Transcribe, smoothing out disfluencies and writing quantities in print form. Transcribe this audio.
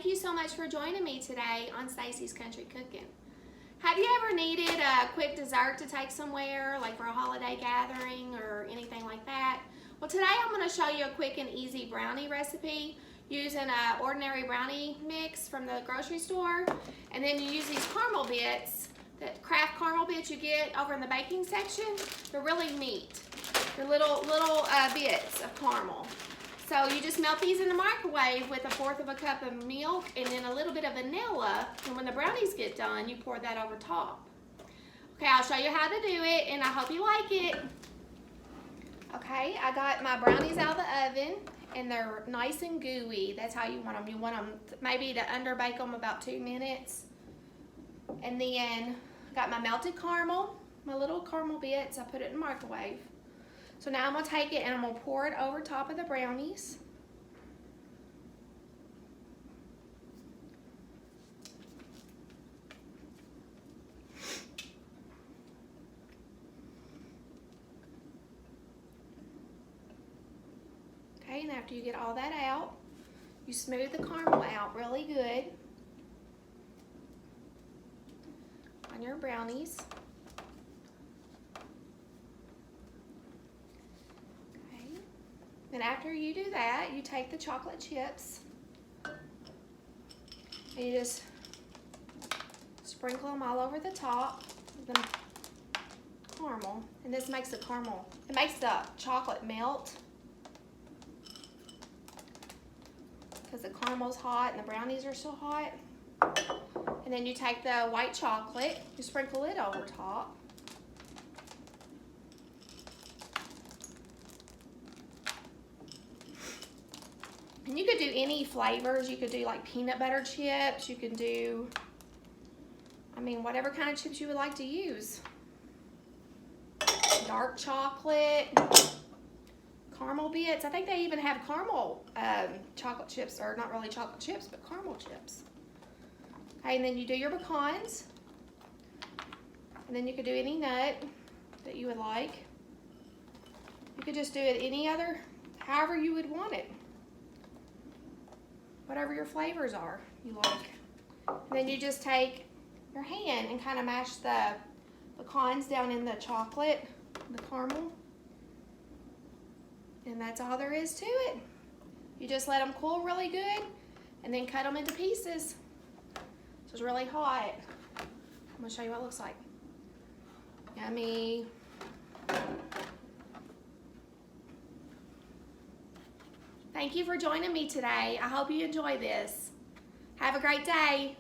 thank you so much for joining me today on Stacy's Country Cooking. Have you ever needed a quick dessert to take somewhere, like for a holiday gathering or anything like that? Well, today I'm going to show you a quick and easy brownie recipe using an ordinary brownie mix from the grocery store. And then you use these caramel bits, the Kraft Caramel bits you get over in the baking section. They're really neat. They're little bits of caramel. So you just melt these in the microwave with 1/4 cup of milk and then a little bit of vanilla. And when the brownies get done, you pour that over top. Okay, I'll show you how to do it, and I hope you like it. Okay, I got my brownies out of the oven, and they're nice and gooey. That's how you want them. You want them maybe to underbake them about 2 minutes. And then I got my melted caramel, my little caramel bits. I put it in the microwave. So now I'm going to take it and I'm going to pour it over top of the brownies. Okay, and after you get all that out, you smooth the caramel out really good on your brownies. And after you do that, you take the chocolate chips and you just sprinkle them all over the top of the caramel. And this makes the caramel, it makes the chocolate melt because the caramel's hot and the brownies are so hot. And then you take the white chocolate, you sprinkle it over top. And you could do any flavors. You could do like peanut butter chips. You can do, whatever kind of chips you would like to use. Dark chocolate, caramel bits. I think they even have caramel chocolate chips, or not really chocolate chips, but caramel chips. Okay, and then you do your pecans. And then you could do any nut that you would like. You could just do it any other, however you would want it. Whatever your flavors are you like. And then you just take your hand and kind of mash the pecans down in the chocolate, the caramel. And that's all there is to it. You just let them cool really good and then cut them into pieces. So it's really hot. I'm gonna show you what it looks like. Yummy. Thank you for joining me today. I hope you enjoy this. Have a great day.